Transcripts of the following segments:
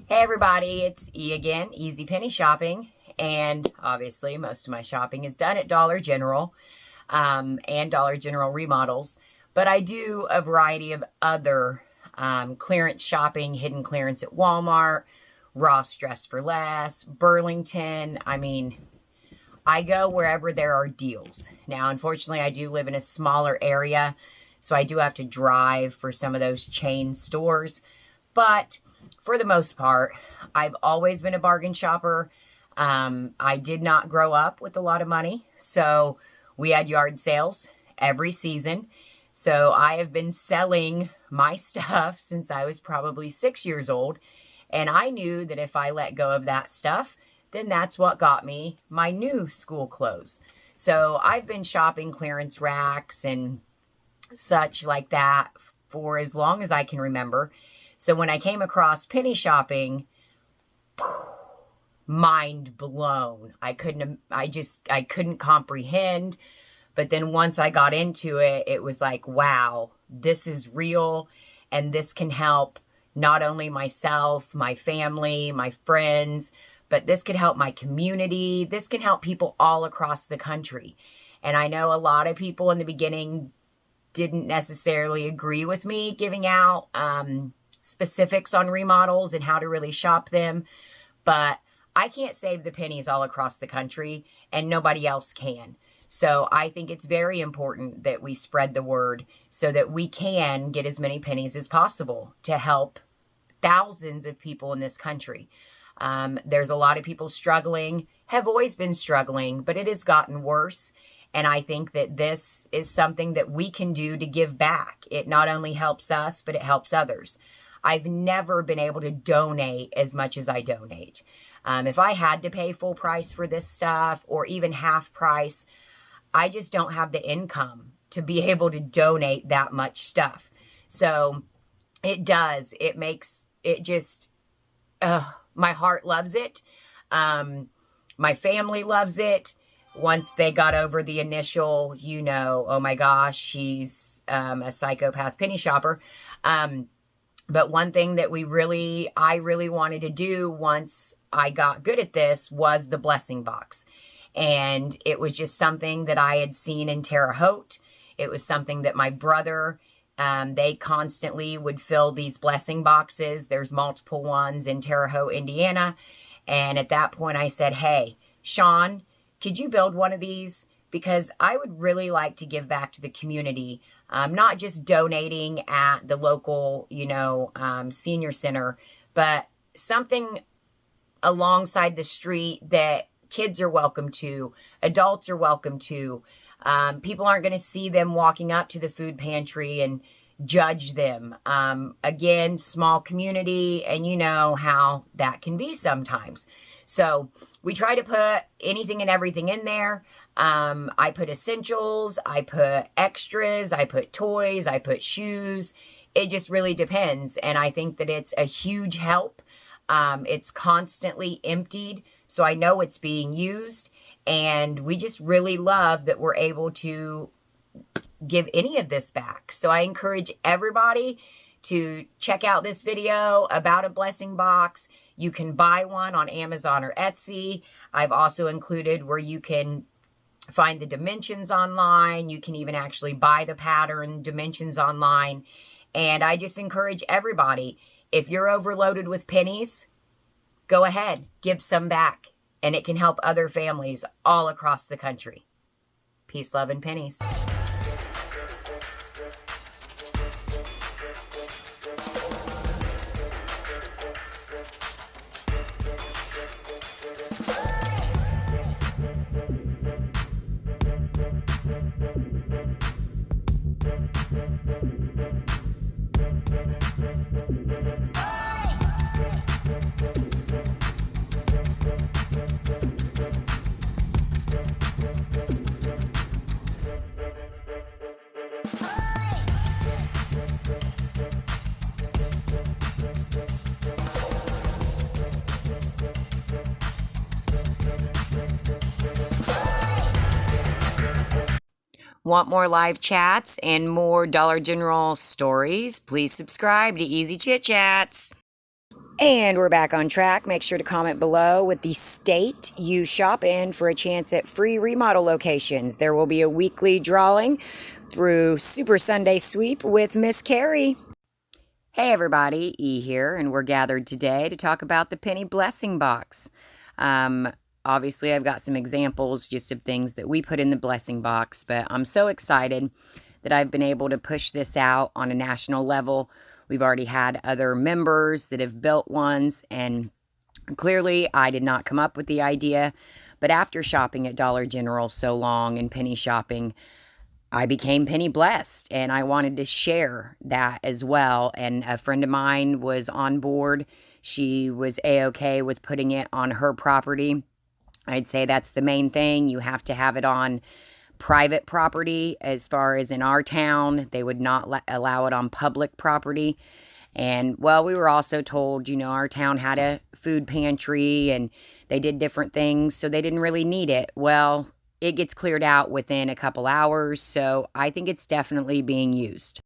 Hey everybody, it's E again, Easy Penny Shopping, and obviously most of my shopping is done at Dollar General and Dollar General remodels, but I do a variety of other clearance shopping, hidden clearance at Walmart, Ross Dress for Less, Burlington. I mean, I go wherever there are deals. Now, unfortunately, I do live in a smaller area, so I do have to drive for some of those chain stores, but for the most part, I've always been a bargain shopper. I did not grow up with a lot of money, so we had yard sales every season. So I have been selling my stuff since I was probably 6 years old, and I knew that if I let go of that stuff, then that's what got me my new school clothes. So I've been shopping clearance racks and such like that for as long as I can remember. So when I came across penny shopping, mind blown. I couldn't comprehend. But then once I got into it, it was like, wow, this is real. And this can help not only myself, my family, my friends, but this could help my community. This can help people all across the country. And I know a lot of people in the beginning didn't necessarily agree with me giving out specifics on remodels and how to really shop them, but I can't save the pennies all across the country, and nobody else can. So I think it's very important that we spread the word so that we can get as many pennies as possible to help thousands of people in this country. There's a lot of people struggling, have always been struggling, but it has gotten worse. And I think that this is something that we can do to give back. It not only helps us, but it helps others. I've never been able to donate as much as I donate. If I had to pay full price for this stuff or even half price, I just don't have the income to be able to donate that much stuff. So it makes it just, my heart loves it. My family loves it. Once they got over the initial, oh my gosh, she's a psychopath penny shopper. But one thing that I really wanted to do once I got good at this was the blessing box. And it was just something that I had seen in Terre Haute. It was something that my brother, they constantly would fill these blessing boxes. There's multiple ones in Terre Haute, Indiana. And at that point I said, hey, Sean, could you build one of these? Because I would really like to give back to the community, not just donating at the local, senior center, but something alongside the street that kids are welcome to, adults are welcome to. People aren't going to see them walking up to the food pantry and judge them. Again, small community, and you know how that can be sometimes. So we try to put anything and everything in there. I put essentials, I put extras, I put toys, I put shoes. It just really depends. And I think that it's a huge help. It's constantly emptied, so I know it's being used. And we just really love that we're able to give any of this back. So I encourage everybody to check out this video about a blessing box. You can buy one on Amazon or Etsy. I've also included where you can find the dimensions online. You can even actually buy the pattern dimensions online. And I just encourage everybody, if you're overloaded with pennies, go ahead, give some back. And it can help other families all across the country. Peace, love, and pennies. Want more live chats and more Dollar General stories? Please subscribe to Easy Chit Chats. And we're back on track. Make sure to comment below with the state you shop in for a chance at free remodel locations. There will be a weekly drawing through Super Sunday Sweep with Miss Carrie. Hey everybody, E here, and we're gathered today to talk about the Penny Blessing Box. Obviously, I've got some examples just of things that we put in the blessing box, but I'm so excited that I've been able to push this out on a national level. We've already had other members that have built ones, and clearly I did not come up with the idea, but after shopping at Dollar General so long and penny shopping, I became penny blessed, and I wanted to share that as well. And a friend of mine was on board. She was A-okay with putting it on her property. I'd say that's the main thing. You have to have it on private property. As far as in our town, they would not allow it on public property. And, well, we were also told, you know, our town had a food pantry and they did different things, so they didn't really need it. Well, it gets cleared out within a couple hours, so I think it's definitely being used.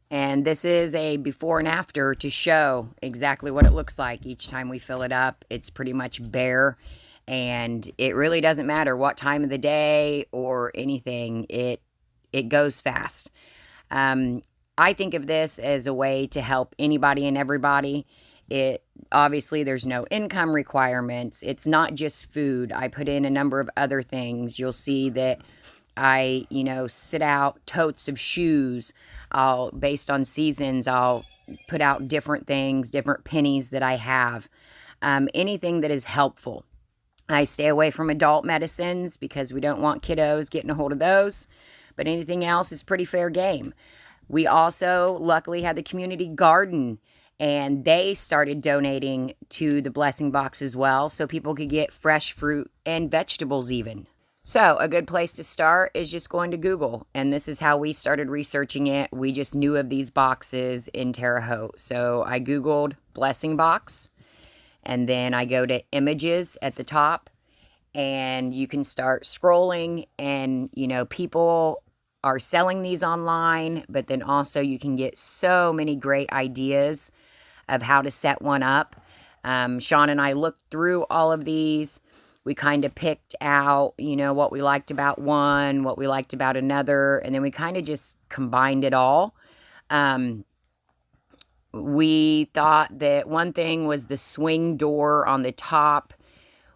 And this is a before and after to show exactly what it looks like each time we fill it up. It's pretty much bare. And it really doesn't matter what time of the day or anything. It goes fast. I think of this as a way to help anybody and everybody. Obviously, there's no income requirements. It's not just food. I put in a number of other things. You'll see that I, sit out totes of shoes. Based on seasons, I'll put out different things, different pennies that I have. Anything that is helpful. I stay away from adult medicines because we don't want kiddos getting a hold of those. But anything else is pretty fair game. We also luckily had the community garden, and they started donating to the blessing box as well, so people could get fresh fruit and vegetables even. So a good place to start is just going to Google, and this is how we started researching it. We just knew of these boxes in Terre Haute. So I Googled blessing box. And then I go to images at the top, and you can start scrolling, and, people are selling these online, but then also you can get so many great ideas of how to set one up. Sean and I looked through all of these. We kind of picked out, what we liked about one, what we liked about another, and then we kind of just combined it all. We thought that one thing was the swing door on the top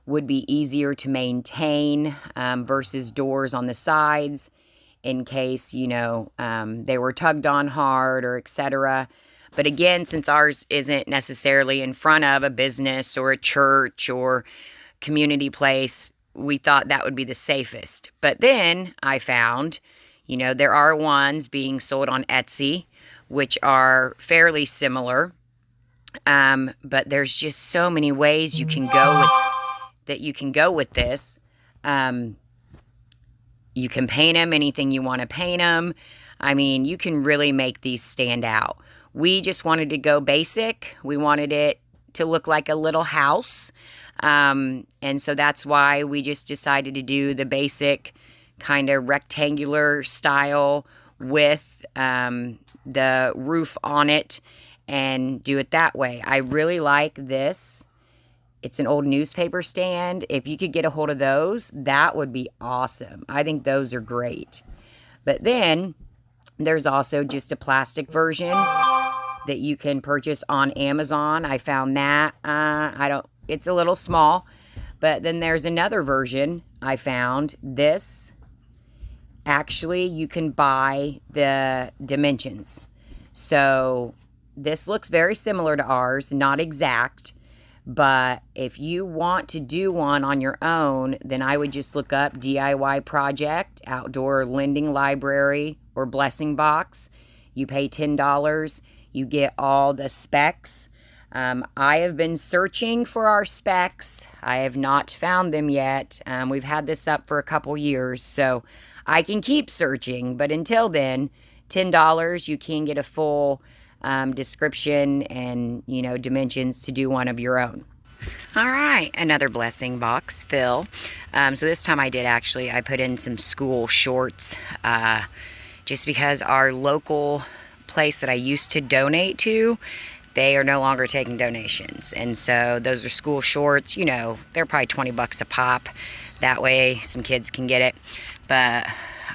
would be easier to maintain versus doors on the sides in case, they were tugged on hard or etc. But again, since ours isn't necessarily in front of a business or a church or community place, we thought that would be the safest. But then I found, there are ones being sold on Etsy, which are fairly similar, but there's just so many ways you can go with this. You can paint them anything you want to paint them. I mean, you can really make these stand out. We just wanted to go basic. We wanted it to look like a little house, and so that's why we just decided to do the basic kind of rectangular style with the roof on it and do it that way. I really like this. It's an old newspaper stand. If you could get a hold of those, that would be awesome. I think those are great. But then there's also just a plastic version that you can purchase on Amazon. I found that. It's a little small. But then there's another version I found. This, actually, you can buy the dimensions. So this looks very similar to ours, not exact. But if you want to do one on your own, then I would just look up DIY project, outdoor lending library, or blessing box. You pay $10. You get all the specs. I have been searching for our specs. I have not found them yet. We've had this up for a couple years, so I can keep searching. But until then, $10, you can get a full description and, dimensions to do one of your own. All right, another blessing box fill. So this time I put in some school shorts just because our local place that I used to donate to, they are no longer taking donations. And so those are school shorts, you know, they're probably 20 bucks a pop. That way some kids can get it. But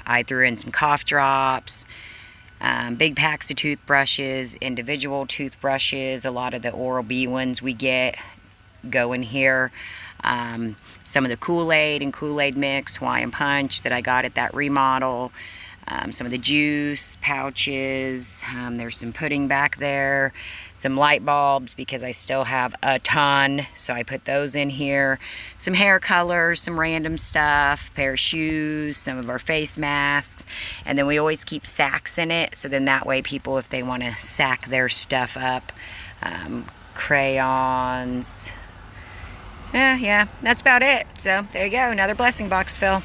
I threw in some cough drops, big packs of toothbrushes, individual toothbrushes. A lot of the Oral-B ones we get go in here. Some of the Kool-Aid and Kool-Aid mix, Hawaiian Punch that I got at that remodel. Some of the juice pouches. There's some pudding back there. Some light bulbs because I still have a ton, so I put those in here. Some hair colors, some random stuff, pair of shoes, some of our face masks, and then we always keep sacks in it, so then that way people, if they want to sack their stuff up, crayons. Yeah, that's about it. So there you go, another blessing box fill.